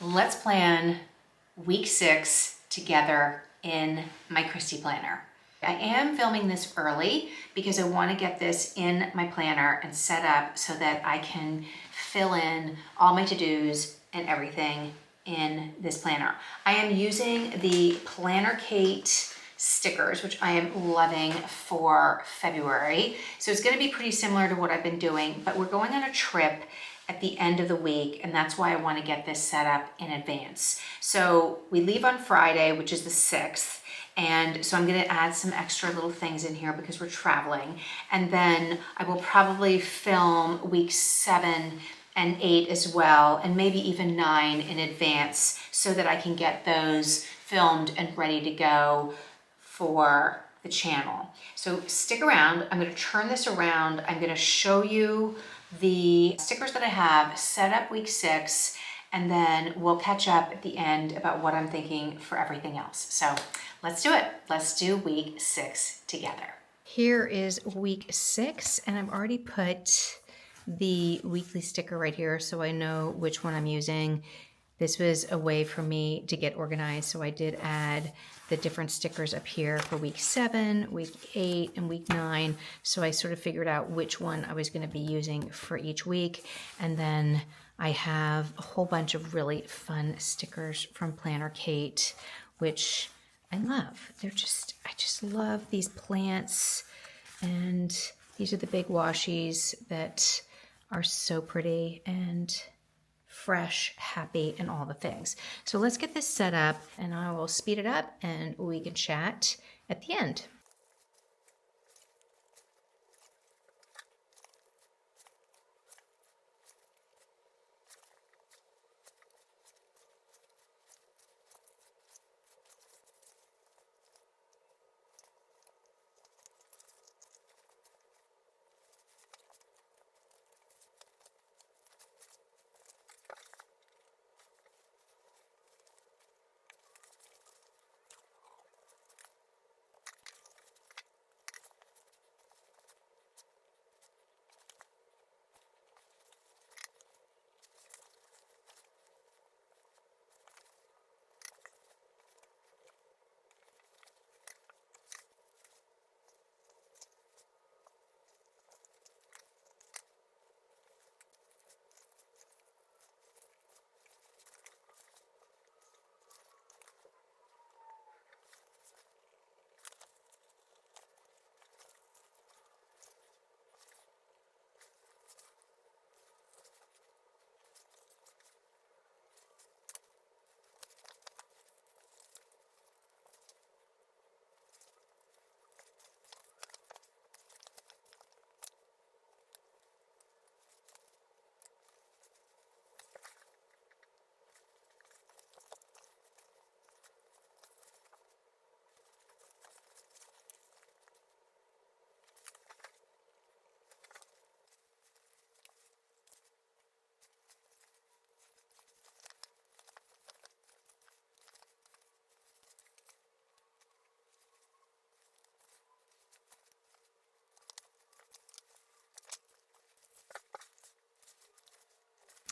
let's plan week 6 together in my Kristy planner. I am filming this early because I want to get this in my planner and set up so that I can fill in all my to-dos and everything in this planner. I am using the Planner Kate stickers, which I am loving for February. So it's going to be pretty similar to what I've been doing, but we're going on a trip at the end of the week, and that's why I want to get this set up in advance. So we leave on Friday, which is the 6th, and so I'm going to add some extra little things in here because we're traveling, and then I will probably film week 7 and 8 as well, and maybe even 9 in advance so that I can get those filmed and ready to go for the channel. So stick around. I'm going to turn this around. I'm going to show you the stickers that I have set up week 6, and then we'll catch up at the end about what I'm thinking for everything else. So let's do it. Let's do week 6 together. Here is week 6, and I've already put the weekly sticker right here so I know which one I'm using. This was a way for me to get organized, so I did add the different stickers up here for week 7, week 8, and week 9. So I sort of figured out which one I was going to be using for each week. And then I have a whole bunch of really fun stickers from Planner Kate, which I love. I just love these plants, and these are the big washies that are so pretty and fresh, happy, and all the things. So let's get this set up, and I will speed it up and we can chat at the end.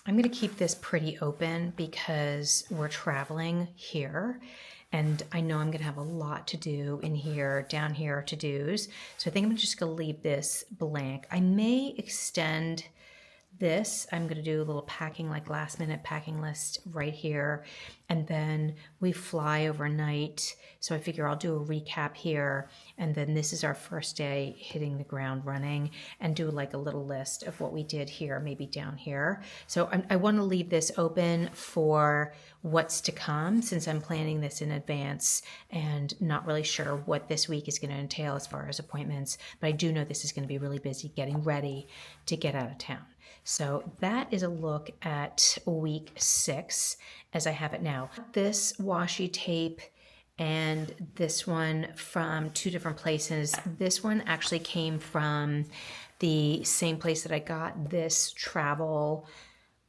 I'm going to keep this pretty open because we're traveling here, and I know I'm going to have a lot to do in here. Down here are to-dos. So I think I'm just going to leave this blank. I may extend this. I'm going to do a little packing, like last minute packing list right here. And then we fly overnight. So I figure I'll do a recap here. And then this is our first day hitting the ground running, and do like a little list of what we did here, maybe down here. So I want to leave this open for what's to come, since I'm planning this in advance and not really sure what this week is going to entail as far as appointments. But I do know this is going to be really busy getting ready to get out of town. So that is a look at week 6 as I have it now. This washi tape and this one from 2 different places. This one actually came from the same place that I got this travel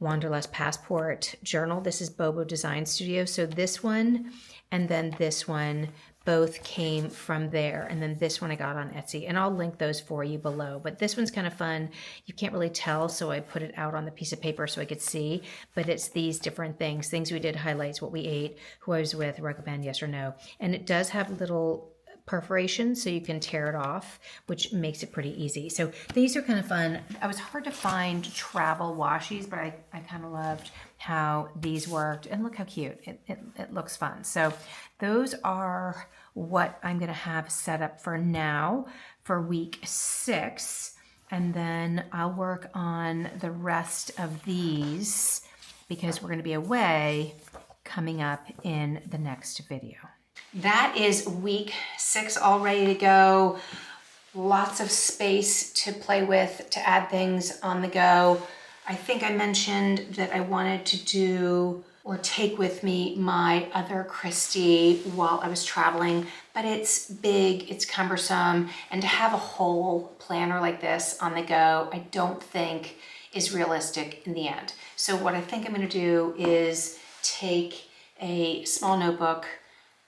Wanderlust Passport journal. This is Bobo Design Studio. So this one and then this one both came from there. And then this one I got on Etsy, and I'll link those for you below. But this one's kind of fun. You can't really tell, so I put it out on the piece of paper so I could see. But it's these different things we did, highlights, what we ate, who I was with, recommend, yes or no. And it does have little perforations so you can tear it off, which makes it pretty easy. So these are kind of fun. I was hard to find travel washies, but I kind of loved how these worked. And look how cute. It looks fun. So those are what I'm going to have set up for now for week 6. And then I'll work on the rest of these because we're going to be away coming up in the next video. That is week 6 all ready to go. Lots of space to play with, to add things on the go. I think I mentioned that I wanted to do or take with me my other Kristy while I was traveling, but it's big, it's cumbersome, and to have a whole planner like this on the go, I don't think is realistic in the end. So what I think I'm going to do is take a small notebook,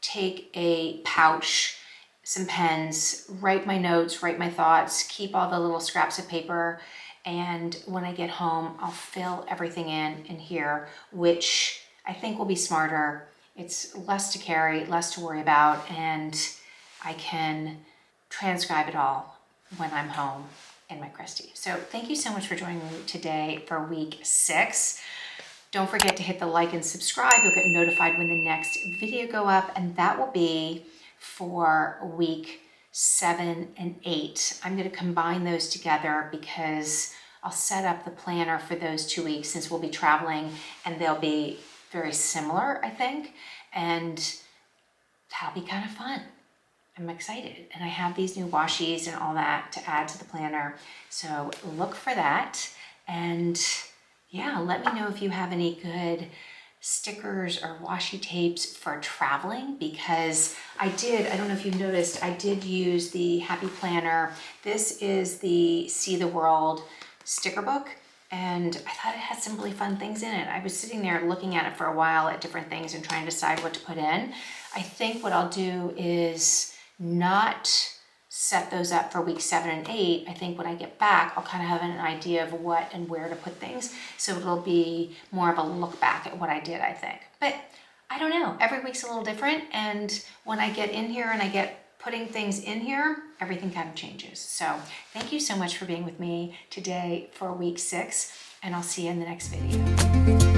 take a pouch, some pens, write my notes, write my thoughts, keep all the little scraps of paper, and when I get home, I'll fill everything in here, which I think will be smarter. It's less to carry, less to worry about, and I can transcribe it all when I'm home in my Kristy. So thank you so much for joining me today for week 6. Don't forget to hit the like and subscribe. You'll get notified when the next video go up, and that will be for week 7 and 8. I'm going to combine those together because I'll set up the planner for those 2 weeks since we'll be traveling, and they'll be very similar, I think, and that'll be kind of fun. I'm excited, and I have these new washies and all that to add to the planner, so look for that. And yeah, let me know if you have any good stickers or washi tapes for traveling, because I don't know if you noticed, I did use the Happy Planner. This is the See the World sticker book, and I thought it had some really fun things in it. I was sitting there looking at it for a while at different things and trying to decide what to put in. I think what I'll do is not set those up for week 7 and 8. I think when I get back, I'll kind of have an idea of what and where to put things. So it'll be more of a look back at what I did, I think. But I don't know, every week's a little different. And when I get in here and I get putting things in here, everything kind of changes. So thank you so much for being with me today for week 6, and I'll see you in the next video.